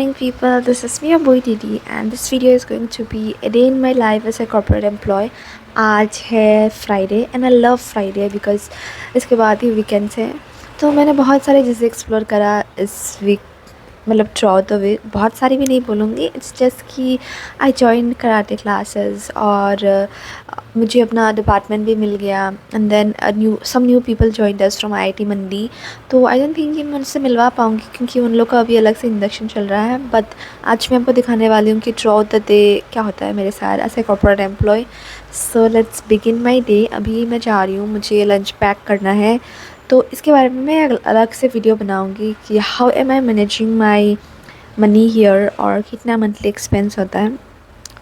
morning, people. This is Mia Boy Didi, and this video is going to be a day in my life as a corporate employee. आज है Friday and I love Friday because इसके बाद ही weekends है। तो मैंने बहुत सारी चीज़ें एक्सप्लोर करा इस वीक, मतलब थ्रू द वीक। बहुत सारी भी नहीं बोलूँगी, इट्स जस्ट कि आई जॉइन कराटे क्लासेस और मुझे अपना डिपार्टमेंट भी मिल गया and then new people joined us from IIT Mandi. तो आई डोंट थिंक कि मैं उनसे मिलवा पाऊँगी क्योंकि उन लोग का अभी अलग से इंडक्शन चल रहा है। बट आज मैं आपको दिखाने वाली हूँ कि थ्रू द डे क्या होता है मेरे साथ as a corporate employee. So let's begin my day. अभी मैं जा रही हूँ, मुझे लंच पैक करना है, तो इसके बारे में मैं अलग से वीडियो बनाऊँगी कि how am I managing my money here और कितना मंथली एक्सपेंस होता है।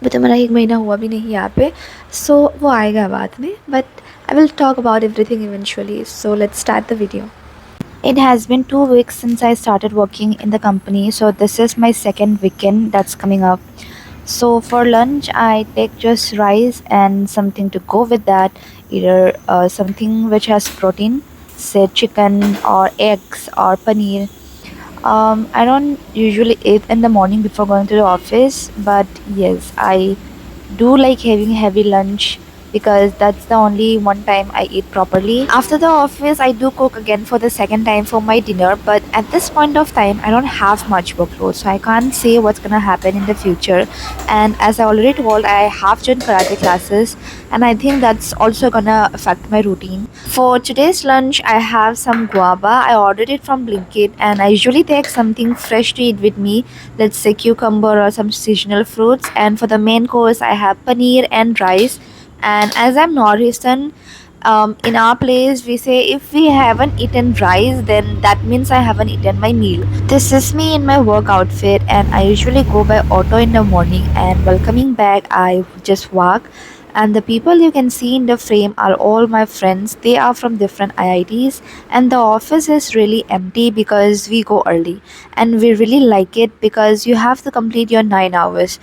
अभी तो मेरा 1 महीना हुआ भी नहीं यहाँ पे, सो वो आएगा बाद में, but I will talk about everything eventually. So let's start the video. It has been 2 weeks since I started working in the company, so this is my second weekend that's coming up. So for lunch, I take just rice and something to go with that, either something which has protein, say chicken or eggs or paneer. I don't usually eat in the morning before going to the office, but yes, I do like having heavy lunch because that's the only one time I eat properly. After the office, I do cook again for the second time for my dinner, but at this point of time, I don't have much workload, so I can't say what's gonna happen in the future. And as I already told, I have joined karate classes, and I think that's also gonna affect my routine. For today's lunch, I have some guava. I ordered it from Blinkit, and I usually take something fresh to eat with me. Let's say cucumber or some seasonal fruits. And for the main course, I have paneer and rice. And as I'm Northeastern, in our place we say if we haven't eaten rice, then that means I haven't eaten my meal. This is me in my work outfit, and I usually go by auto in the morning, and while coming back I just walk. And the people you can see in the frame are all my friends. They are from different IITs, and the office is really empty because we go early, and we really like it because you have to complete your 9 hours.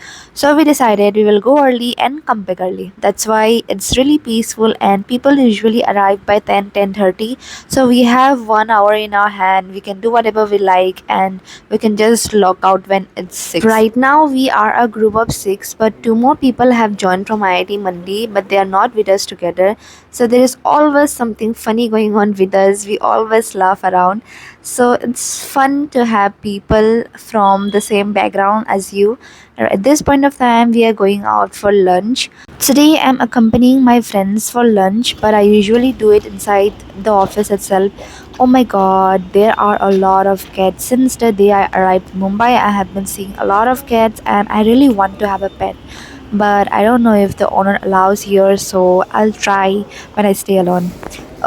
So we decided we will go early and come back early. That's why it's really peaceful, and people usually arrive by 10:30. So we have 1 hour in our hand. We can do whatever we like, and we can just log out when it's 6. Right now we are a group of 6, but 2 more people have joined from IIT Mandi, but they are not with us together. So there is always something funny going on with us. We always laugh around. So it's fun to have people from the same background as you. At this point of time, we are going out for lunch. Today, I'm accompanying my friends for lunch, but I usually do it inside the office itself. Oh my god, there are a lot of cats. Since the day I arrived in Mumbai, I have been seeing a lot of cats, and I really want to have a pet. But I don't know if the owner allows here, so I'll try when I stay alone.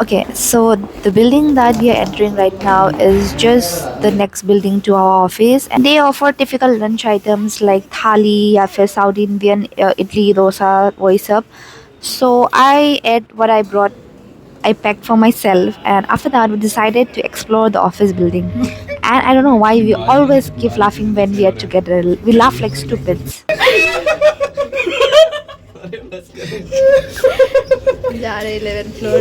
Okay, so the building that we are entering right now is just the next building to our office, and they offer typical lunch items like thali या फिर South Indian idli, dosa, voice up. So I ate what I brought. I packed for myself, and after that we decided to explore the office building. And I don't know why we always keep laughing when we are together. We laugh like stupids. जा रहे 11th floor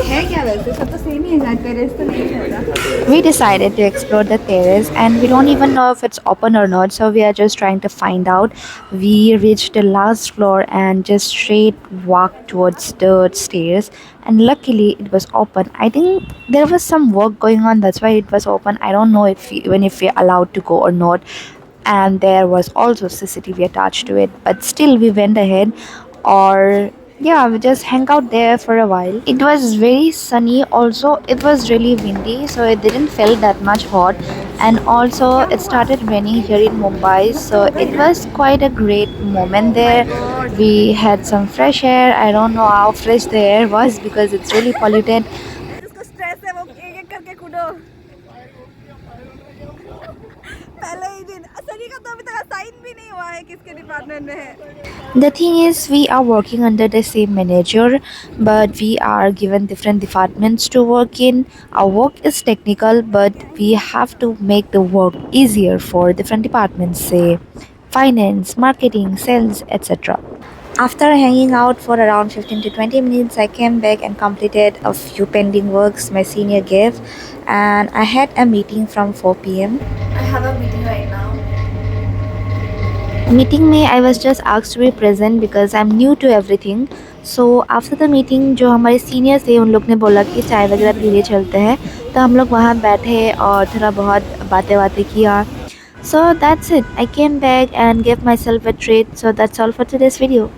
है क्या? वैसे सब तो same ही है, terrace तो नहीं चल रहा. We decided to explore the terrace, and we don't even know if it's open or not, so we are just trying to find out. We reached the last floor and just straight walked towards the stairs, and luckily it was open. I think there was some work going on, that's why it was open. I don't know if even if we're allowed to go or not. And there was also CCTV attached to it, but still we went ahead. Or yeah, we just hang out there for a while. It was very sunny, also it was really windy, so it didn't feel that much hot. And also it started raining here in Mumbai, so it was quite a great moment there. We had some fresh air. I don't know how fresh the air was because it's really polluted. जिसको stress है वो एक एक करके कूदो. पहले ही दिन सनी का तो अभी तक साइन भी नहीं हुआ है किसके डिपार्टमेंट में है. The thing is, we are working under the same manager, but we are given different departments to work in. Our work is technical, but we have to make the work easier for different departments, say finance, marketing, sales, etc. After hanging out for around 15 to 20 minutes, I came back and completed a few pending works my senior gave, and I had a meeting from 4 p.m. I have a meeting right now. Meeting में I was just asked to be present because I am new to everything. So after the meeting जो हमारे seniors थे उन लोग ने बोला कि चाय वगैरह पी लिए चलते हैं. तो हम लोग वहाँ बैठे और थोड़ा बहुत बातें बातें किया. So that's it. I came back and give my self a treat. So that's all for today's video.